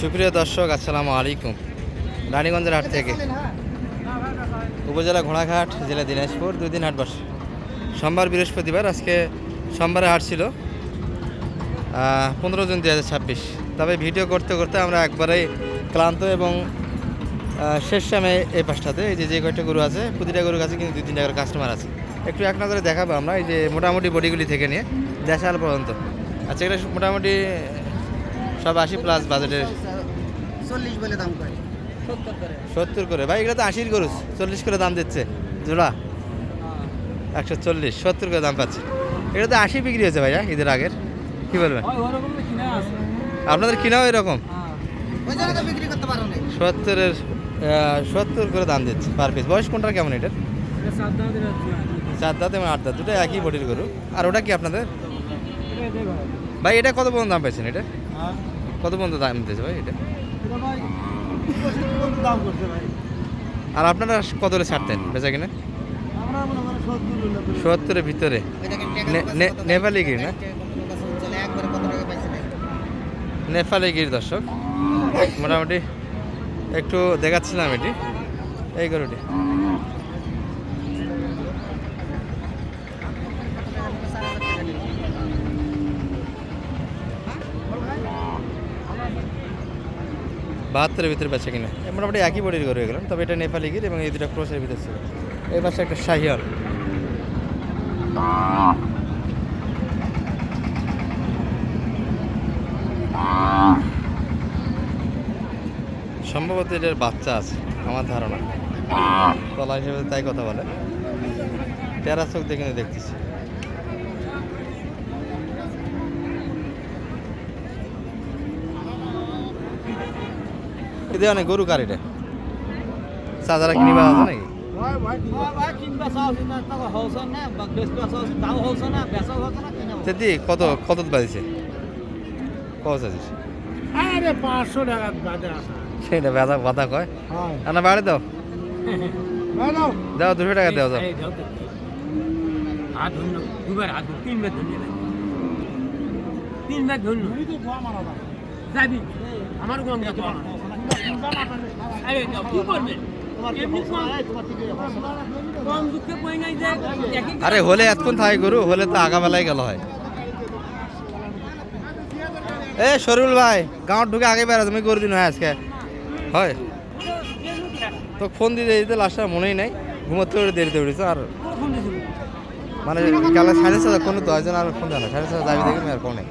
সুপ্রিয় দর্শক, আসসালামু আলাইকুম। রানীগঞ্জের হাট থেকে, উপজেলা ঘোড়াঘাট, জেলা দিনাজপুর, 2 দিন হাট বসে। সোমবার, বৃহস্পতিবার। আজকে সোমবারে হাট ছিল 15 জুন 2026। তবে ভিডিও করতে করতে আমরা একবারেই ক্লান্ত এবং শেষ সময় এই পাশটাতে এই যে কয়েকটা গরু আছে, প্রতিটা গরুর কাছে কিন্তু 2-3 টাকার কাস্টমার আছে। একটু এক নজরে দেখাবো আমরা এই যে মোটামুটি বডিগুলি থেকে নিয়ে দেশাল পর্যন্ত। আচ্ছা, এটা মোটামুটি সব 80+ বাজেটের। 40 বলে দাম করে 70 করে। ভাই এগুলো তো 80 গরু, 40 করে দাম দিচ্ছে জোড়া। 140, 70 করে দাম পাচ্ছে। এটা তো 80 বিক্রি হয়েছে ভাইয়া ঈদের আগের। কি বলবেন? আপনাদের কিনাও এরকম? ওই জন্য তো বিক্রি করতে পারো না। 70 করে দাম দিচ্ছে পার পিস। বয়স কোনটা কেমন এটার? 4 দাঁত এবং 8 দাঁত, দুটো একই বডির গরু। আর ওটা কি আপনাদের? ভাই এটা কত পর্যন্ত দাম পাইছেন? এটা কত পর্যন্ত দাম দিতেছে ভাই এটা? আর আপনারা কত করে ছাড়তেন বেচা কিনে? 70-এর ভিতরে। নেপালি গির না? নেপালি গির দর্শক, মোটামুটি একটু দেখাচ্ছিলাম এটি, এই গরুটি। বাহাত্তরের ভিতরে বেচা কিনা মোটামুটি একই বডির গরু এগুলো। তবে এটা নেপালি গির এবং এই দুটো ক্রসের ভিতরে ছিল। এই পাশে একটা শাহিয়াল। সম্ভবত এটার বাচ্চা আছে আমার ধারণা, তলা হিসেবে তাই কথা বলে। টেরা চোখ দিয়ে কিন্তু দেখতেছি। এটা অনেক গরু কার এটা? চাচারা কিনিবা আছে নাকি? দিদি কত কত বাজিছে? কত চাইছিস? আরে 500 টাকা বাদে আসা সেটা বাধা বাধা কয় না, বাড়ি দাও দাও, 200 টাকা দাও। হাত ধন্য দুবার হাত তিনবার ধন্য তিনবার ধন্য যাবি আমার গম যত আরে কি করবে? আরে হলে এতক্ষণ থাকে গরু, হলে তো আগাবেলায় গেল হয়। এ শরীফুল ভাই, গাঁট ঢুকে আগে বেড়া, তুমি গরু দিন হয় আজকে হয় তো ফোন দিতে দিতে লাস্টটা মনেই নাই, ঘুমোতে করে দেরিতে উঠেছে। আর মানে কালে 7:30 কোনো 10 জন আর ফোন দেয় না, 7:30 যাবি দেখি আর কোনে।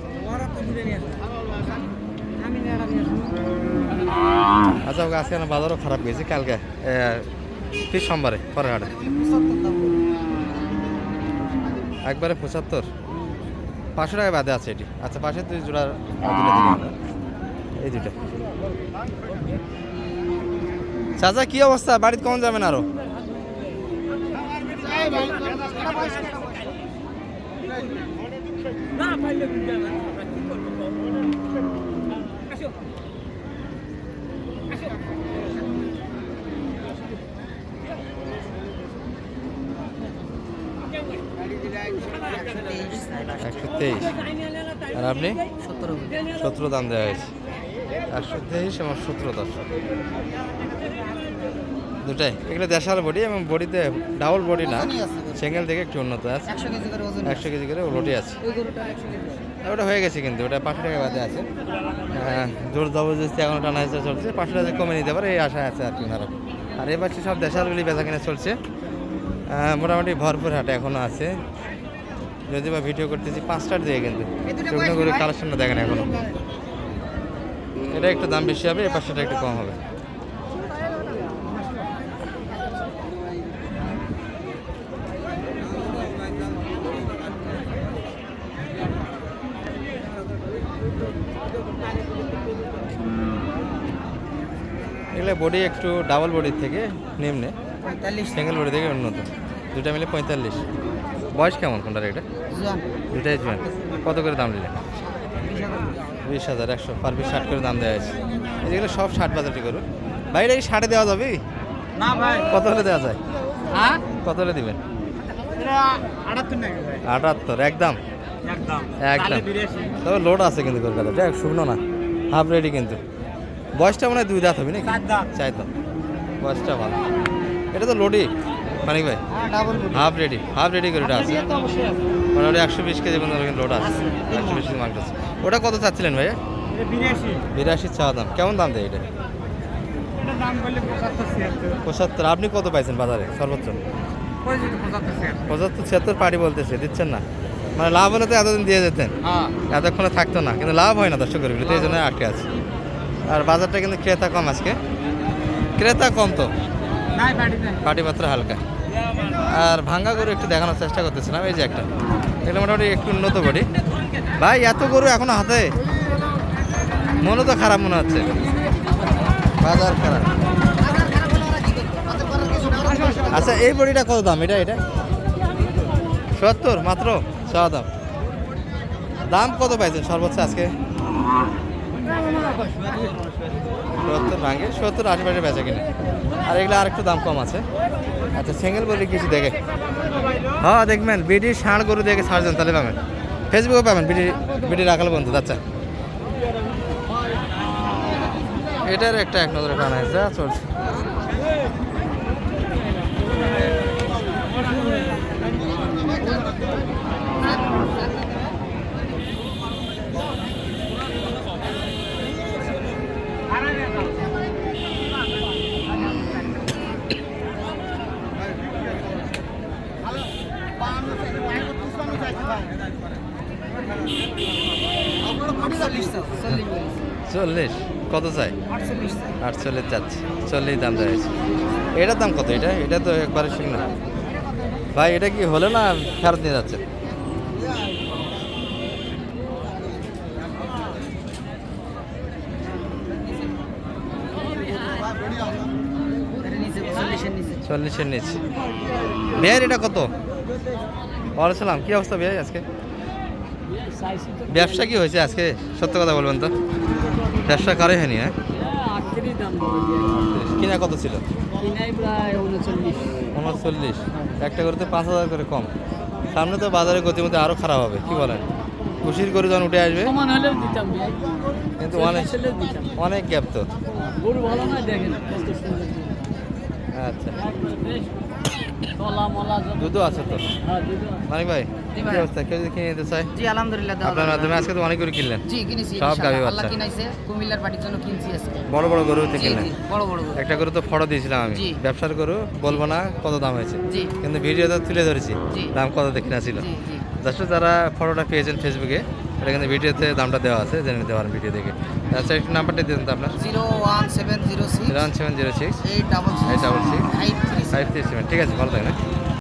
আচ্ছা ওকে, আজকে বাজারও খারাপ গেছে। কালকে ফির সোমবারে পরের হাটে একবারে 75, 500 টাকা বাদে আছে এটি। আচ্ছা, পাশে তুই জোড়ার দুটো দিকে আমরা এই দুটো। চাচা কি অবস্থা? বাড়িতে কখন যাবেন আরো? আর আপনি 17 দাম দেওয়া হয়েছে। 123 এবং 17 দর্শক দুটাই। এগুলো দেশাল বডি এবং বডিতে ডাবল বডি না, সিঙ্গেল থেকে একটু উন্নত আছে। 100 কেজি করে লোটি আছে। ওটা হয়ে গেছে কিন্তু ওটা 500 টাকা বাদে আছে। জোর জবরদস্তি এখন টানা হিসেবে চলছে, 500 টাকা কমে নিতে পারে এই আশা আছে আর কি ওনারা। আর এবার সব দেশালগুলি বেচা কিনা চলছে, মোটামুটি ভরপুর হাটে এখনও আছে। যদি বা ভিডিও করতেছি 5টার দিকে, কিন্তু শুকনো গরুর কালেকশনটা দেখেন এখনো। এটা একটু দাম বেশি হবে, এই পাঁচটা একটু কম হবে। এগুলো বডি একটু ডাবল বডির থেকে নিম্নে, সিঙ্গেল বডি থেকে উন্নত। দুটা মিলে 45। বয়স কেমন কোনটার? এটা দুটাই জোয়ান। কত করে দাম নিলেন? 20,100 পার পিস। 60 করে দাম দেওয়া হয়েছে। এগুলো সব 60 বাজারটি করু। ভাই এটা কি 60-এ দেওয়া যাবে না ভাই? কত হলে দেওয়া যায়? হ্যাঁ, কত হলে দিবেন? 78 নাকি ভাই? 78 একদম একদম একদম। তবে লোড আছে কিন্তু কলকাতা, দেখ শুকনো না, হাফ রেডি কিন্তু। বয়সটা মনে হয় 2 দাঁত হবে নাকি? চার দাঁত। 4 দাঁত। বয়সটা ভালো। এটা তো লোডি মানিক ভাই, ডাবল বডি হাফ রেডি করে এটা আছে। তো অবশ্যই আছে মোটামুটি 120 কেজি পর্যন্ত লোড আছে। 120 কেজি মাল আছে। ওটা কত চাচ্ছিলেন ভাইয়া? এটা 82 82 চাওয়া দাম। কেমন দাম দেয় এটা? এটা দাম বললে 75 75। আপনি কত পাইছেন বাজারে সর্বোচ্চ? 75 75 76 পার্টি বলতেছে, দিচ্ছেন না। মানে লাভ হলে তো এতদিন দিয়ে যেতেন, হ্যাঁ এতক্ষণে থাকতো না, কিন্তু লাভ হয় না দর্শকের বিরুদ্ধে, এই জন্য আটকে আছে। আর বাজারটা কিন্তু ক্রেতা কম আজকে, ক্রেতা কম তো, নাই বাড়ি নাই পাটি মাত্র হালকা। আর ভাঙ্গা গরু একটু দেখানোর চেষ্টা করতেছিলাম, এই যে একটা, এটা মোটামুটি একটু উন্নত বডি। ভাই এত গরু এখনো হাতে, মনে তো খারাপ মনে হচ্ছে, বাজার খারাপ। আচ্ছা এই বডিটা কত দাম? এটা 70 মাত্র চাওয়া দাম। দাম কত পাইছেন সর্বোচ্চ আজকে? 70 ভাঙে, 70 আশেপাশে বেচা কিনে। আর এগুলো আর একটু দাম কম আছে। আচ্ছা সিঙ্গেল বলি কিছু দেখে, হ্যাঁ দেখবেন বিডি ষাঁড় গরু দেখে ছাড়ছেন, তাহলে পাবেন, ফেসবুকে পাবেন বিডি রাখাল বন্ধু। আচ্ছা এটার একটা এক নজরে টানা হয়েছে, চলছে। চল্লিশ কত চাই? 48 চাচ্ছি, 40 দাম চাইছে। এটার দাম কত? এটা তো একবারে শুকনো ভাই, এটা কি হলো না ফেরত নিয়ে যাচ্ছে? চল্লিশের নিচে। বিয়ের এটা কত? ওয়ালাইকুম, কি অবস্থা বিয়ে আজকে? ব্যবসা কি হয়েছে আজকে? সত্য কথা বলবেন তো, ব্যবসা কারে হয়নি? হ্যাঁ কিনা কত ছিল? 39। একটা করতে 5,000 করে কম। সামনে তো বাজারের গতিমতি আরো খারাপ হবে, কি বলেন? খুশির করে যখন উঠে আসবে, কিন্তু অনেক গ্যাপ তো। আচ্ছা দুধও আছে তো মানিক ভাই, কি অবস্থা? কেউ যদি কিনে নিতে চায়? জি আলহামদুলিল্লাহ আপনার মাধ্যমে আজকে তো অনেক গরু কিনলেন, জি কিনেছি সব গাভী ইনশাআল্লাহ। বাচ্চা। আল্লাহ কিনাইছে, কুমিল্লার পার্টির জন্য কিনছি আজকে। বড় বড় গরু জি কিনলেন। জি বড় বড় গরু। একটা গরু তো ফটো দিয়েছিলাম আমি, জি। ব্যবসার গরু বলবো না কত দাম হয়েছে, জি কিন্তু ভিডিওতে তুলে ধরেছি জি। দাম কত দেখে না ছিল। জি জি দর্শক যারা ফটোটা পেয়েছেন ফেসবুকে, এটা কিন্তু ভিডিওতে দামটা দেওয়া আছে, জেনে নিতে পারেন ভিডিও দেখে। আচ্ছা একটু নাম্বারটা দিন তো আপনার। 01706 1706 866 866 537। 537। ঠিক আছে, ভালো থাকেন।